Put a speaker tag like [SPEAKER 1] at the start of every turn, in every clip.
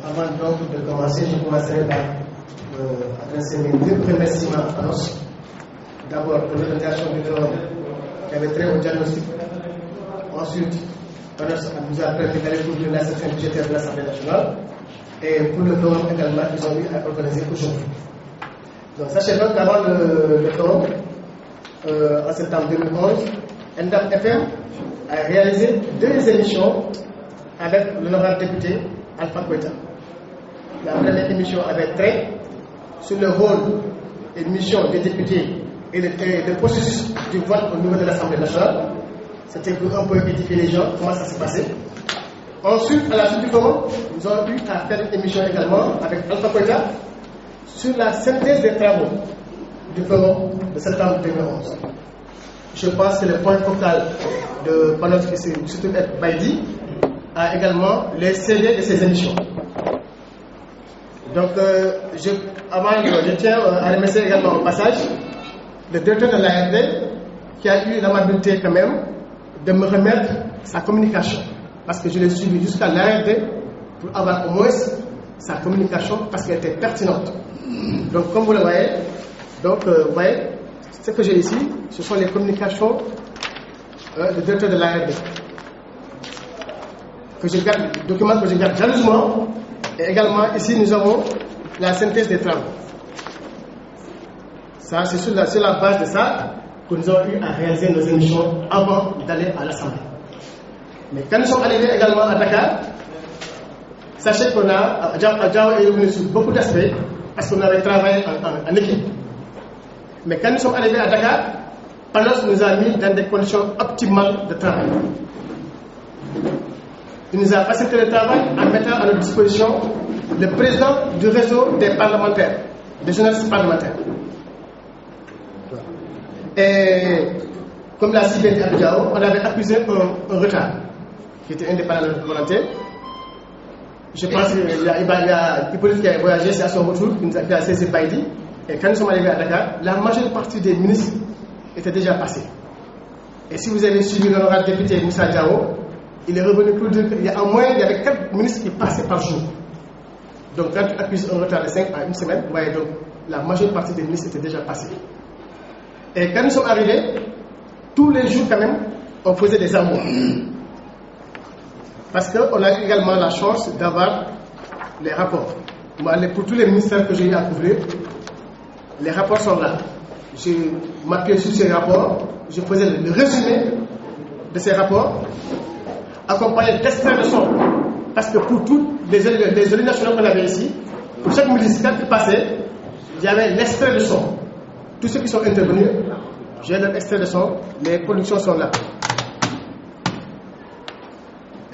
[SPEAKER 1] Avant donc de commencer, je commencerai par adresser mes deux remerciements à Panos. D'abord pour l'organisation du forum qui avait trait au diagnostic. Ensuite, Panos nous a permis d'aller couvrir la section budgétaire de l'Assemblée nationale. Et pour le forum également, ils ont eu à organiser aujourd'hui. Donc sachez donc qu'avant le forum, en septembre 2011, NDAP FM a réalisé 2 émissions avec l'honorable député Alpha Koïta. La première émission avait trait sur le rôle et mission des députés et le processus du vote au niveau de l'Assemblée nationale. C'était pour un peu édifier les gens comment ça s'est passé. Ensuite, à la suite du forum, nous avons eu à faire une émission également avec Alpha Koïta sur la synthèse des travaux du forum de septembre 2011. Je pense que le point focal de Panos qui se trouve être Baïdi a également les CD de ces émissions. Donc, je tiens à remercier également au passage le directeur de l'ARD qui a eu l'amabilité quand même de me remettre sa communication. Parce que je l'ai suivi jusqu'à l'ARD pour avoir au moins sa communication parce qu'elle était pertinente. Donc, comme vous le voyez, vous voyez, ce que j'ai ici, ce sont les communications du directeur de l'ARD. Document que je garde jalousement. Et également, ici, nous avons la synthèse des travaux. Ça, c'est sur la base de ça que nous avons eu à réaliser nos émissions avant d'aller à l'Assemblée. Mais quand nous sommes arrivés également à Dakar, sachez qu'on a est revenu sur beaucoup d'aspects parce qu'on avait travaillé en équipe. Mais quand nous sommes arrivés à Dakar, Panos nous a mis dans des conditions optimales de travail. Il nous a facilité le travail en mettant à notre disposition le président du réseau des parlementaires, des journalistes parlementaires. Et comme l'a si bien dit Abidjao, on avait accusé un retard qui était indépendant de notre volonté. Je pense qu'il y a Hippolyte qui a voyagé, c'est à son retour qui a saisi Baïdi. Et quand nous sommes arrivés à Dakar, la majeure partie des ministres étaient déjà passés. Et si vous avez suivi l'honorable député Moussa Diao, il est revenu pour dire qu'il y a en moyenne, il y avait 4 ministres qui passaient par jour. Donc quand tu accuses un retard de 5 à 1 semaine, vous voyez donc la majeure partie des ministres étaient déjà passés. Et quand nous sommes arrivés, tous les jours quand même, on faisait des amours. Parce qu'on a également la chance d'avoir les rapports. Moi, pour tous les ministères que j'ai eu à couvrir, les rapports sont là. Je m'appuyais sur ces rapports, je faisais le résumé de ces rapports, accompagné d'extraits de son. Parce que pour tous les élus nationaux qu'on avait ici, pour chaque ministère qui passait, il y avait l'extrait de son. Tous ceux qui sont intervenus, j'ai leur extrait de son, les productions sont là.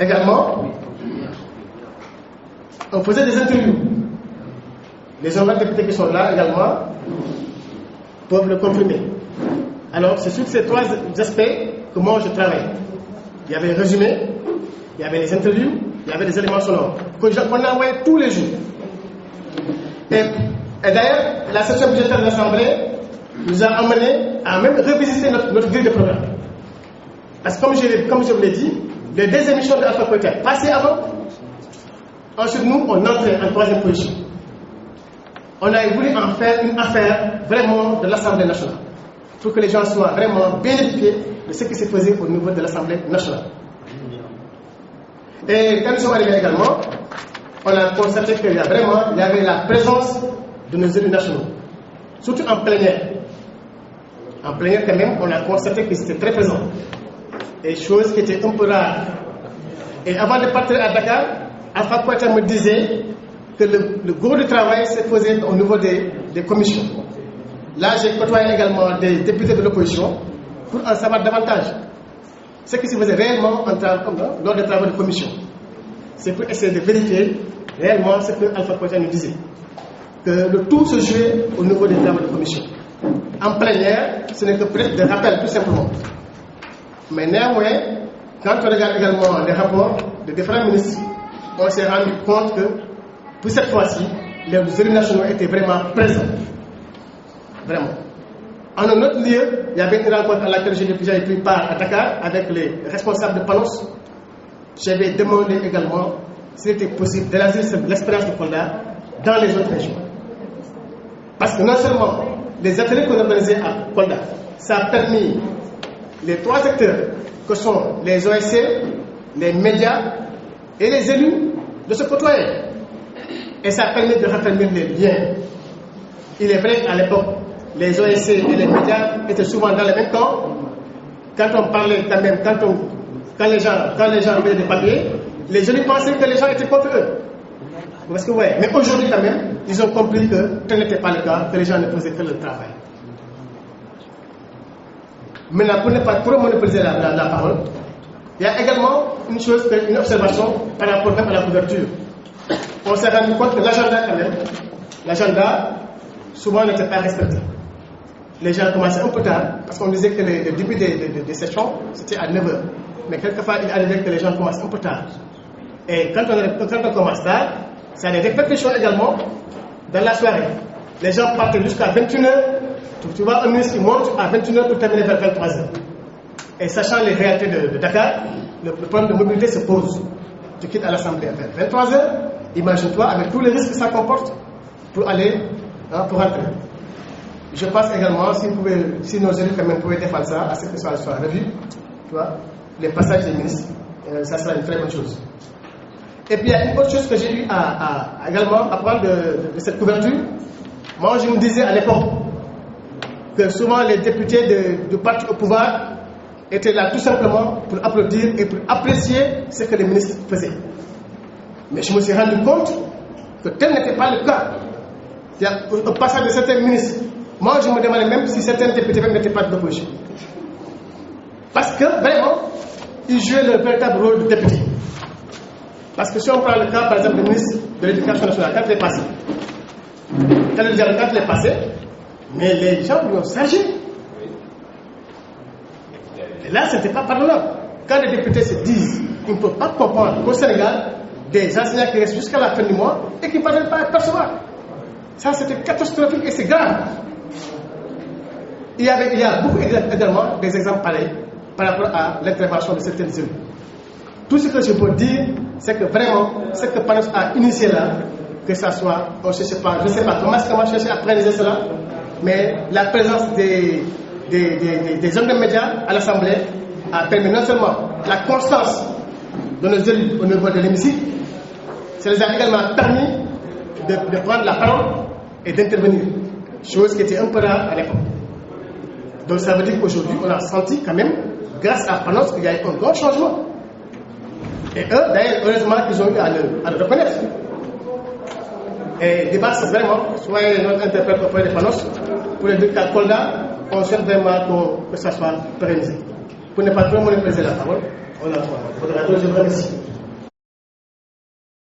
[SPEAKER 1] Également, on faisait des interviews. Les honorables députés qui sont là également peuvent le confirmer. Alors, c'est sur ces 3 aspects que moi je travaille. Il y avait le résumé, il y avait les interviews, il y avait les éléments sonores qu'on envoyait tous les jours. Et d'ailleurs, la session budgétaire de l'Assemblée nous a amené à même revisiter notre grille de programme. Parce que comme je vous l'ai dit, les 2 émissions de Alpha Koïta passaient avant. Ensuite, nous, on entrait en 3e position. On a voulu en faire une affaire vraiment de l'Assemblée nationale. Pour que les gens soient vraiment bien éduqués de ce qui se faisait au niveau de l'Assemblée nationale. Et quand nous sommes arrivés également, on a constaté qu'il y avait la présence de nos élus nationaux. Surtout en plénière. En plénière quand même, on a constaté qu'ils étaient très présents. Et chose qui était un peu rare. Et avant de partir à Dakar, Alpha Koïta me disait que le gros du travail se faisait au niveau des commissions. Là, j'ai côtoyé également des députés de l'opposition pour en savoir davantage. Ce qui se faisait réellement lors des travaux de commission. C'est pour essayer de vérifier réellement ce que Alpha Koïta nous disait. Que le tout se jouait au niveau des travaux de commission. En plénière, ce n'est que peut-être des rappels, tout simplement. Mais néanmoins, quand on regarde également les rapports de différents ministres, on s'est rendu compte que pour cette fois-ci, les élus nationaux étaient vraiment présents. Vraiment. En un autre lieu, il y avait une rencontre à laquelle j'ai déjà pris part à Dakar avec les responsables de Panos. J'avais demandé également s'il était possible d'élargir l'expérience de Kolda dans les autres régions. Parce que non seulement les ateliers qu'on organisait à Kolda, ça a permis les 3 acteurs que sont les OSC, les médias et les élus de se côtoyer. Et ça a permis de raffermir les liens. Il est vrai qu'à l'époque, les OSC et les médias étaient souvent dans le même camp. Quand on parlait quand même, quand les gens envoyaient des papiers, les jeunes pensaient que les gens étaient contre eux. Parce que ouais, mais aujourd'hui quand même, ils ont compris que tel n'était pas le cas, que les gens ne faisaient que le travail. Maintenant, pour ne pas trop monopoliser la parole, il y a également une observation par rapport même à la couverture. On s'est rendu compte que l'agenda quand même, l'agenda souvent n'était pas respecté. Les gens commençaient un peu tard, parce qu'on disait que le début des sessions, c'était à 9h. Mais quelquefois, il arrivait que les gens commencent un peu tard. Et quand on commence tard, ça a des répercussions également dans la soirée. Les gens partent jusqu'à 21h. Tu vois un ministre qui monte à 21h pour terminer vers 23h. Et sachant les réalités de Dakar, le problème de mobilité se pose. Tu quittes à l'Assemblée vers 23h, imagine-toi avec tous les risques que ça comporte pour aller, pour rentrer. Je pense également, si nos élus quand même pouvaient défendre ça, à ce que ça soit revu, tu vois, les passages des ministres, ça sera une très bonne chose. Et puis il y a une autre chose que j'ai eu également à prendre de cette couverture. Moi, je me disais à l'époque que souvent les députés du parti au pouvoir étaient là tout simplement pour applaudir et pour apprécier ce que les ministres faisaient. Mais je me suis rendu compte que tel n'était pas le cas. Il y a au passage de certains ministres. Moi, je me demandais même si certains députés même n'étaient pas de l'opposition. Parce que vraiment, ils jouaient leur véritable rôle de député. Parce que si on prend le cas, par exemple, du ministre de l'Éducation nationale, quand il est passé, mais les gens lui ont chargé. Et là, ce n'était pas pardonnable. Quand les députés se disent qu'ils ne peuvent pas comprendre qu'au Sénégal, des enseignants qui restent jusqu'à la fin du mois et qui ne parviennent pas à percevoir. Ça, c'était catastrophique et c'est grave. Il y a beaucoup également des exemples pareils par rapport à l'intervention de certaines élus. Tout ce que je peux dire, c'est que vraiment, ce que Panos a initié là, que ça soit, je ne sais pas comment chercher à préciser cela, mais la présence des hommes de médias à l'Assemblée a permis non seulement la constance de nos élus au niveau de l'hémicycle, ça les a également permis de prendre la parole et d'intervenir, chose qui était un peu rare à l'époque. Donc ça veut dire qu'aujourd'hui, on a senti quand même, grâce à Panos, qu'il y a eu un grand changement. Et eux, d'ailleurs, heureusement qu'ils ont eu à le reconnaître. Et débat, c'est vraiment, soyez notre interprète auprès de Panos, pour le dire qu'à Kolda, on souhaite vraiment que ça soit pérennisé. Pour ne pas trop monopoliser la parole, on a 3 modérateurs, je vous remercie.